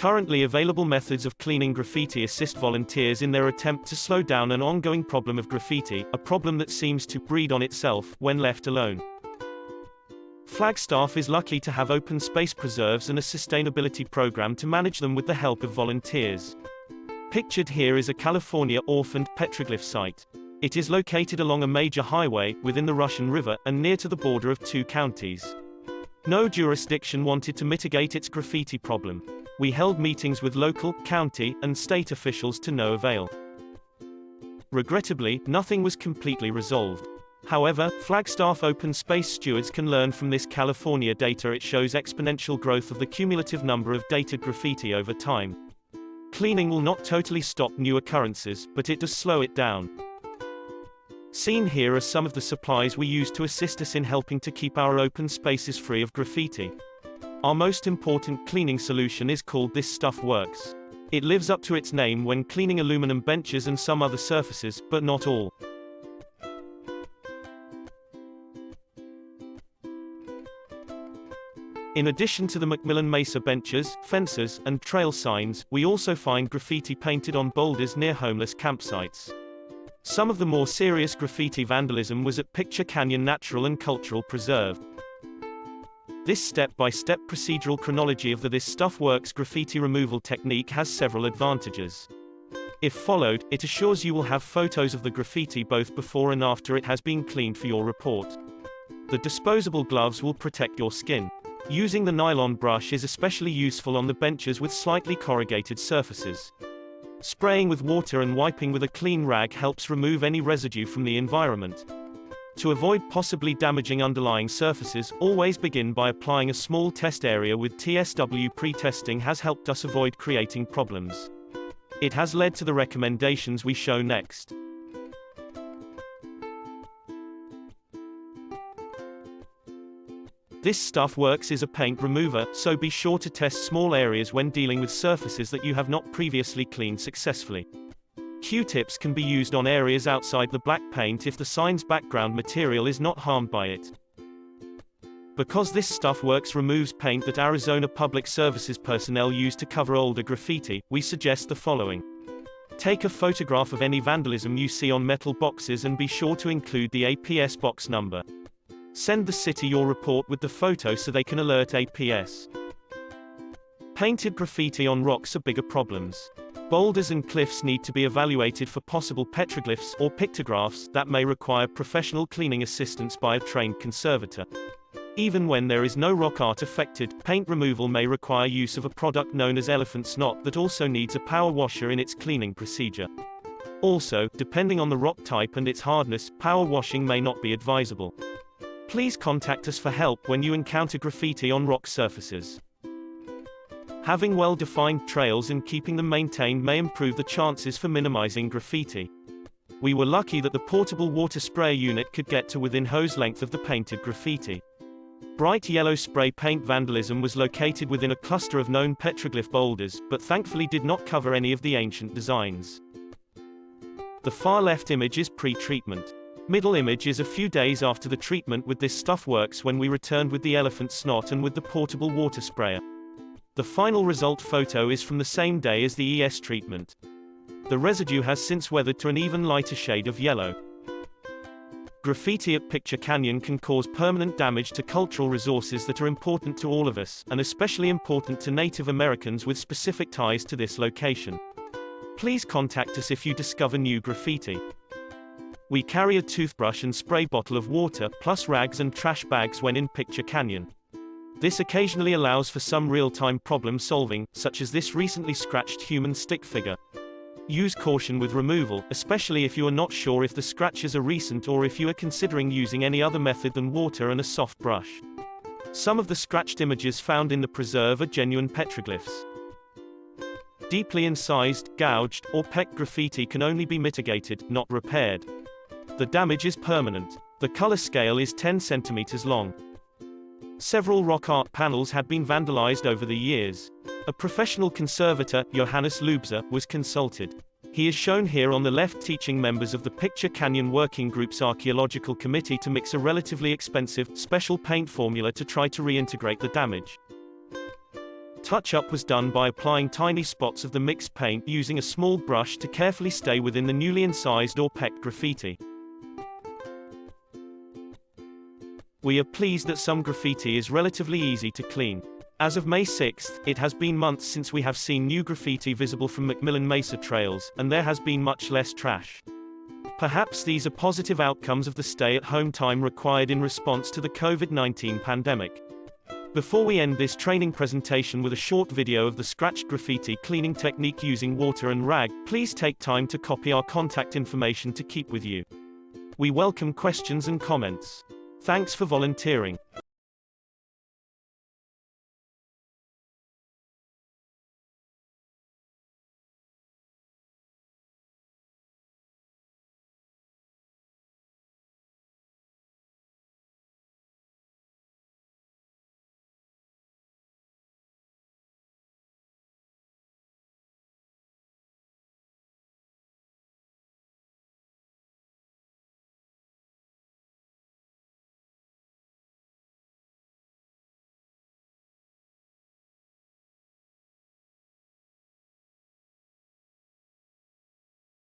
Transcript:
Currently available methods of cleaning graffiti assist volunteers in their attempt to slow down an ongoing problem of graffiti, a problem that seems to breed on itself when left alone. Flagstaff is lucky to have open space preserves and a sustainability program to manage them with the help of volunteers. Pictured here is a California orphaned petroglyph site. It is located along a major highway, within the Russian River, and near to the border of 2 counties. No jurisdiction wanted to mitigate its graffiti problem. We held meetings with local, county, and state officials to no avail. Regrettably, nothing was completely resolved. However, Flagstaff open space stewards can learn from this California data. It shows exponential growth of the cumulative number of dated graffiti over time. Cleaning will not totally stop new occurrences, but it does slow it down. Seen here are some of the supplies we use to assist us in helping to keep our open spaces free of graffiti. Our most important cleaning solution is called This Stuff Works. It lives up to its name when cleaning aluminum benches and some other surfaces, but not all. In addition to the Macmillan Mesa benches, fences, and trail signs, we also find graffiti painted on boulders near homeless campsites. Some of the more serious graffiti vandalism was at Picture Canyon Natural and Cultural Preserve. This step-by-step procedural chronology of the This Stuff Works graffiti removal technique has several advantages. If followed, it assures you will have photos of the graffiti both before and after it has been cleaned for your report. The disposable gloves will protect your skin. Using the nylon brush is especially useful on the benches with slightly corrugated surfaces. Spraying with water and wiping with a clean rag helps remove any residue from the environment. To avoid possibly damaging underlying surfaces, always begin by applying a small test area with TSW. Pre-testing has helped us avoid creating problems. It has led to the recommendations we show next. This Stuff Works is a paint remover, so be sure to test small areas when dealing with surfaces that you have not previously cleaned successfully. Q-tips can be used on areas outside the black paint if the sign's background material is not harmed by it. Because This Stuff Works removes paint that Arizona Public Services personnel use to cover older graffiti, we suggest the following. Take a photograph of any vandalism you see on metal boxes and be sure to include the APS box number. Send the city your report with the photo so they can alert APS. Painted graffiti on rocks are bigger problems. Boulders and cliffs need to be evaluated for possible petroglyphs or pictographs that may require professional cleaning assistance by a trained conservator. Even when there is no rock art affected, paint removal may require use of a product known as elephant snot that also needs a power washer in its cleaning procedure. Also, depending on the rock type and its hardness, power washing may not be advisable. Please contact us for help when you encounter graffiti on rock surfaces. Having well-defined trails and keeping them maintained may improve the chances for minimizing graffiti. We were lucky that the portable water spray unit could get to within hose length of the painted graffiti. Bright yellow spray paint vandalism was located within a cluster of known petroglyph boulders, but thankfully did not cover any of the ancient designs. The far left image is pre-treatment. Middle image is a few days after the treatment with This Stuff Works when we returned with the elephant snot and with the portable water sprayer. The final result photo is from the same day as the ES treatment. The residue has since weathered to an even lighter shade of yellow. Graffiti at Picture Canyon can cause permanent damage to cultural resources that are important to all of us, and especially important to Native Americans with specific ties to this location. Please contact us if you discover new graffiti. We carry a toothbrush and spray bottle of water, plus rags and trash bags when in Picture Canyon. This occasionally allows for some real-time problem solving, such as this recently scratched human stick figure. Use caution with removal, especially if you are not sure if the scratches are recent or if you are considering using any other method than water and a soft brush. Some of the scratched images found in the preserve are genuine petroglyphs. Deeply incised, gouged, or pecked graffiti can only be mitigated, not repaired. The damage is permanent. The color scale is 10 centimeters long. Several rock art panels had been vandalized over the years. A professional conservator, Johannes Lubzer, was consulted. He is shown here on the left teaching members of the Picture Canyon Working Group's Archaeological Committee to mix a relatively expensive, special paint formula to try to reintegrate the damage. Touch-up was done by applying tiny spots of the mixed paint using a small brush to carefully stay within the newly incised or pecked graffiti. We are pleased that some graffiti is relatively easy to clean. As of May 6th, it has been months since we have seen new graffiti visible from Macmillan Mesa trails, and there has been much less trash. Perhaps these are positive outcomes of the stay-at-home time required in response to the COVID-19 pandemic. Before we end this training presentation with a short video of the scratched graffiti cleaning technique using water and rag, please take time to copy our contact information to keep with you. We welcome questions and comments. Thanks for volunteering.